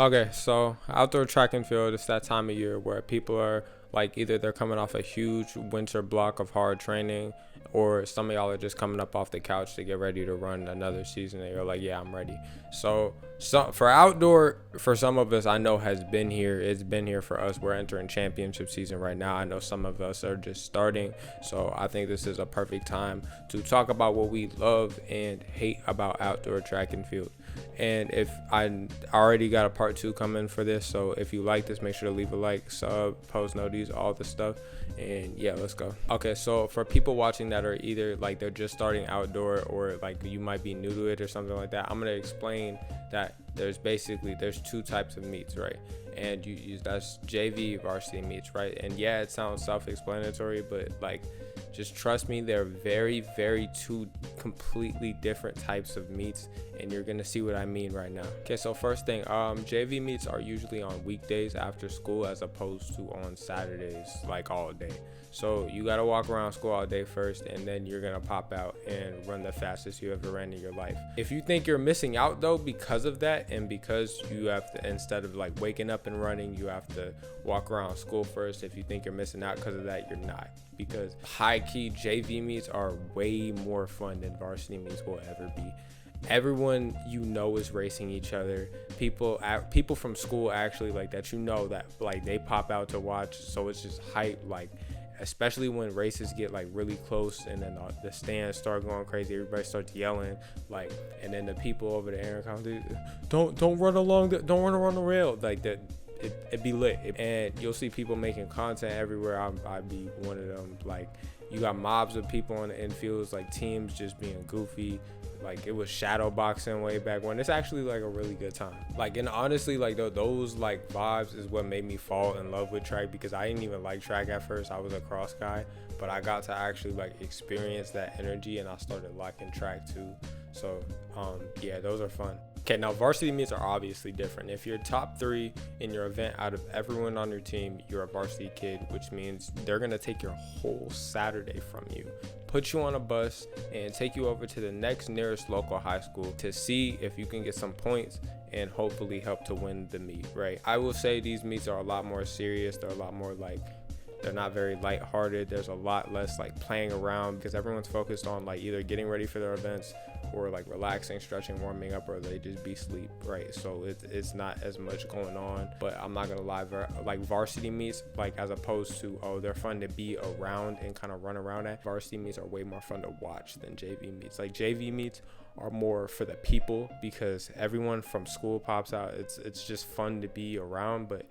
Okay, so outdoor track and field, it's that time of year where people are like either they're coming off a huge winter block of hard training, or some of y'all are just coming up off the couch to get ready to run another season and you're like, yeah, I'm ready. So for outdoor, for some of us, I know has been here. It's been here for us. We're entering championship season right now. I know some of us are just starting. So I think this is a perfect time to talk about what we love and hate about outdoor track and field. And if I already got a part 2 coming for this, so if you like this, make sure to leave a like, sub, post notice, all the stuff. And yeah, let's go. Okay, so for people watching that are either like they're just starting outdoor, or like you might be new to it or something like that, I'm gonna explain that there's 2 types of meets, right? And you use that's JV, varsity meets, right? And yeah, it sounds self-explanatory, but like just trust me, they're very, very 2 completely different types of meets, and you're gonna see what I mean right now. Okay, so first thing, JV meets are usually on weekdays after school as opposed to on Saturdays, like all day. So you gotta walk around school all day first, and then you're gonna pop out and run the fastest you ever ran in your life. If you think you're missing out though because of that, and because you have to, instead of like waking up and running, you have to walk around school first, if you think you're missing out because of that, you're not. Because high-key JV meets are way more fun than varsity meets will ever be. Everyone you know is racing each other. People from school actually like that, you know, that like they pop out to watch. So it's just hype, like especially when races get like really close, and then the stands start going crazy. Everybody starts yelling, like, and then the people over there don't run along don't run around the rail, like that. It be lit, and you'll see people making content everywhere. I'd be one of them. Like, you got mobs of people on the infields, like teams just being goofy. Like, it was shadow boxing way back when. It's actually like a really good time. Like, and honestly, like those like vibes is what made me fall in love with track, because I didn't even like track at first. I was a cross guy, but I got to actually like experience that energy, and I started liking track too. So yeah, those are fun. Okay, now varsity meets are obviously different. If you're top 3 in your event out of everyone on your team, you're a varsity kid, which means they're gonna take your whole Saturday from you, put you on a bus, and take you over to the next nearest local high school to see if you can get some points and hopefully help to win the meet, right? I will say these meets are a lot more serious. They're a lot more like, they're not very lighthearted. There's a lot less like playing around, because everyone's focused on like either getting ready for their events, or like relaxing, stretching, warming up, or they just be sleep, right? So it's not as much going on. But I'm not gonna lie, like varsity meets, like as opposed to, oh, they're fun to be around and kind of run around at, varsity meets are way more fun to watch than JV meets. Like JV meets are more for the people, because everyone from school pops out. It's just fun to be around, but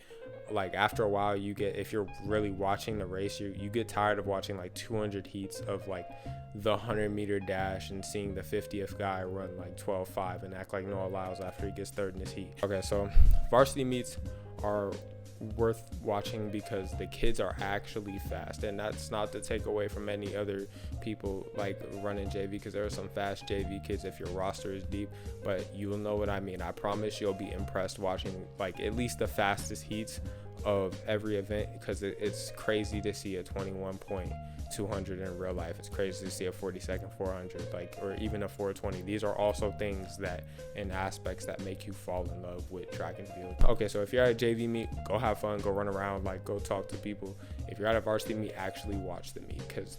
like after a while, you get, if you're really watching the race, you get tired of watching like 200 heats of like the 100-meter dash and seeing the 50th guy run like 12.5 and act like Noah Lyles after he gets third in his heat. Okay, so varsity meets are worth watching because the kids are actually fast, and that's not to take away from any other people like running JV, because there are some fast JV kids if your roster is deep, but you will know what I mean. I promise you'll be impressed watching like at least the fastest heats of every event, because it's crazy to see a 21.200 in real life. It's crazy to see a 40-second 400, like, or even a 420. These are also things that, and aspects that make you fall in love with track and field. Okay, so if you're at a JV meet, go have fun, go run around, like go talk to people. If you're at a varsity meet, actually watch the meet, because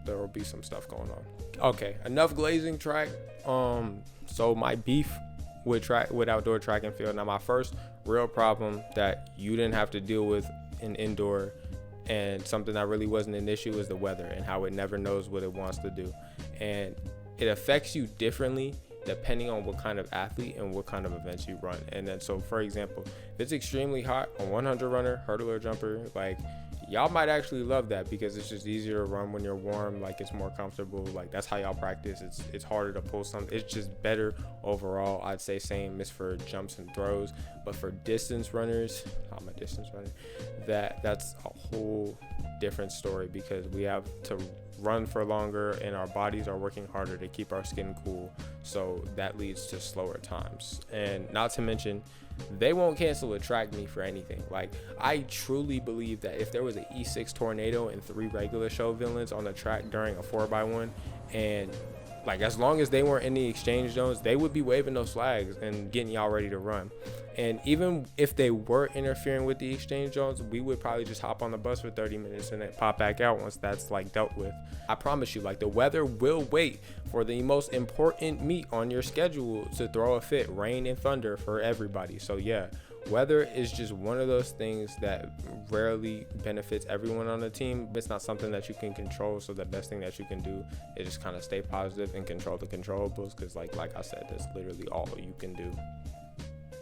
there will be some stuff going on. Okay, enough glazing track. So my beef with outdoor track and field. Now, my first real problem that you didn't have to deal with in indoor, and something that really wasn't an issue, is the weather and how it never knows what it wants to do, and it affects you differently depending on what kind of athlete and what kind of events you run. And then, so for example, if it's extremely hot, a 100 runner, hurdler, jumper, like y'all might actually love that, because it's just easier to run when you're warm. Like, it's more comfortable. Like, that's how y'all practice. It's harder to pull something. It's just better overall. I'd say same is for jumps and throws, but for distance runners, I'm a distance runner, that's a whole different story, because we have to run for longer and our bodies are working harder to keep our skin cool, so that leads to slower times. And not to mention, they won't cancel a track meet for anything. Like, I truly believe that if there was an E6 tornado and 3 regular show villains on the track during a 4x1, and like as long as they weren't in the exchange zones, they would be waving those flags and getting y'all ready to run. And even if they were interfering with the exchange zones, we would probably just hop on the bus for 30 minutes and then pop back out once that's like dealt with. I promise you, like, the weather will wait for the most important meet on your schedule to throw a fit, rain and thunder for everybody. So yeah, weather is just one of those things that rarely benefits everyone on the team. It's not something that you can control, so the best thing that you can do is just kind of stay positive and control the controllables, because like I said, that's literally all you can do.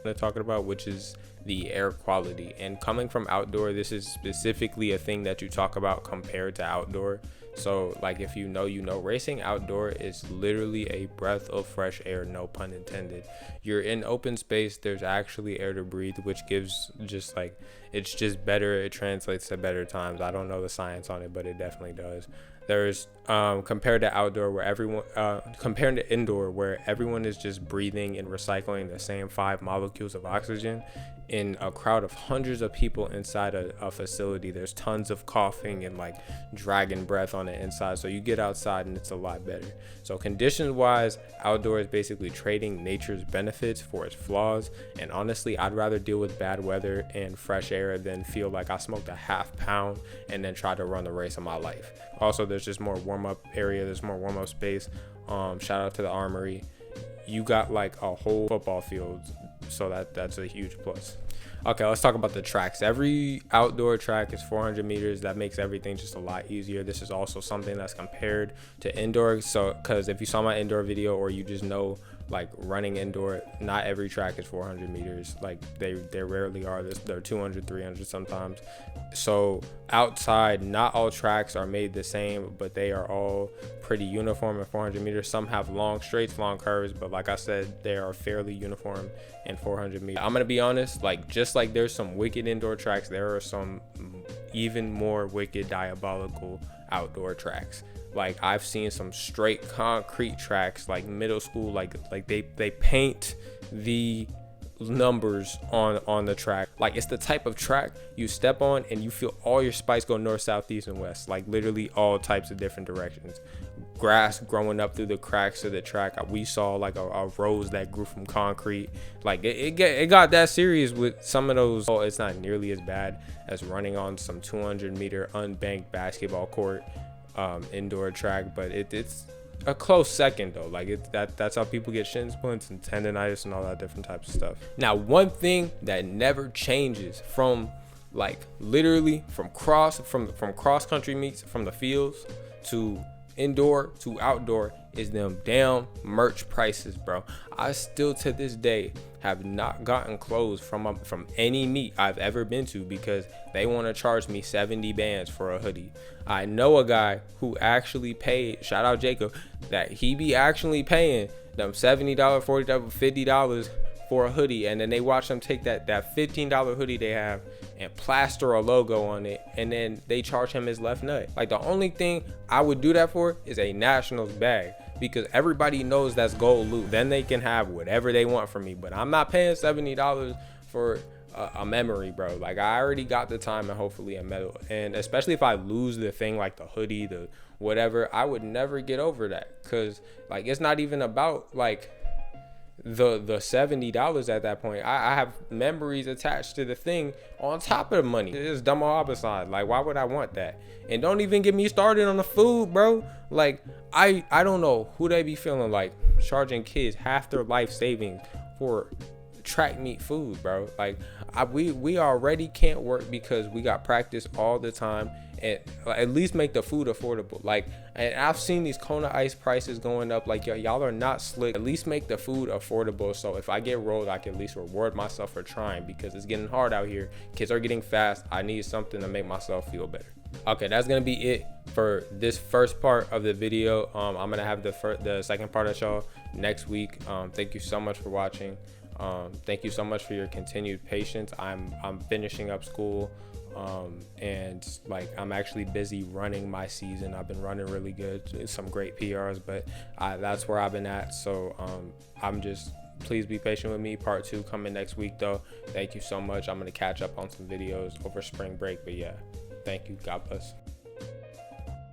They're talking about, which is the air quality. And coming from outdoor, this is specifically a thing that you talk about compared to outdoor. So like, if you know, racing outdoor is literally a breath of fresh air, no pun intended. You're in open space, there's actually air to breathe, which gives just like, it's just better, it translates to better times. I don't know the science on it, but it definitely does. There's compared to outdoor, where everyone compared to indoor, where everyone is just breathing and recycling the same 5 molecules of oxygen. In a crowd of hundreds of people inside a facility, there's tons of coughing and like dragon breath on the inside. So you get outside and it's a lot better. So conditions wise, outdoor is basically trading nature's benefits for its flaws. And honestly, I'd rather deal with bad weather and fresh air than feel like I smoked a half pound and then try to run the race of my life. Also, there's just more warm-up area, there's more warm-up space. Shout out to the Armory. You got like a whole football field, so that's a huge plus. Okay, let's talk about the tracks. Every outdoor track is 400 meters. That makes everything just a lot easier. This is also something that's compared to indoor. So, because if you saw my indoor video, or you just know like running indoor, not every track is 400 meters. Like they rarely are. They're 200, 300 sometimes. So outside, not all tracks are made the same, but they are all pretty uniform at 400 meters. Some have long straights, long curves, but like I said, they are fairly uniform in 400 meters. I'm gonna be honest, like just like there's some wicked indoor tracks, there are some even more wicked, diabolical outdoor tracks. Like I've seen some straight concrete tracks, like middle school, like they paint the numbers on the track. Like it's the type of track you step on and you feel all your spikes go north, south, east, and west, like literally all types of different directions. Grass growing up through the cracks of the track. We saw like a rose that grew from concrete. Like it got that serious with some of those. Oh, it's not nearly as bad as running on some 200-meter unbanked basketball court indoor track, but it's a close second though. Like that's how people get shin splints and tendonitis and all that different types of stuff. Now, one thing that never changes from like literally from cross country meets, from the fields to indoor to outdoor, is them damn merch prices, bro. I still to this day have not gotten clothes from any meet I've ever been to because they want to charge me 70 bands for a hoodie. I know a guy who actually paid, shout out Jacob, that he be actually paying them $70, $40, $50 for a hoodie, and then they watch them take that $15 hoodie they have and plaster a logo on it, and then they charge him his left nut. Like the only thing I would do that for is a Nationals bag, because everybody knows that's gold loot. Then they can have whatever they want from me, but I'm not paying $70 for a memory, bro. Like I already got the time and hopefully a medal. And especially if I lose the thing like the hoodie, the whatever, I would never get over that, because like it's not even about like the $70 at that point. I have memories attached to the thing on top of the money. It's dumb homicide. Like why would I want that? And don't even get me started on the food, bro. Like I don't know who they be feeling like charging kids half their life savings for track meet food, bro. Like we already can't work because we got practice all the time, and at least make the food affordable. Like, and I've seen these Kona ice prices going up. Like y'all are not slick. At least make the food affordable, so if I get rolled, I can at least reward myself for trying, because it's getting hard out here. Kids are getting fast. I need something to make myself feel better. Okay, that's gonna be it for this first part of the video. I'm gonna have the second part of y'all next week. Thank you so much for watching. Thank you so much for your continued patience. I'm finishing up school, and like I'm actually busy running my season. I've been running really good, some great PRs, but that's where I've been at. So please be patient with me. Part 2 coming next week though. Thank you so much. I'm gonna catch up on some videos over spring break, but yeah, thank you. God bless.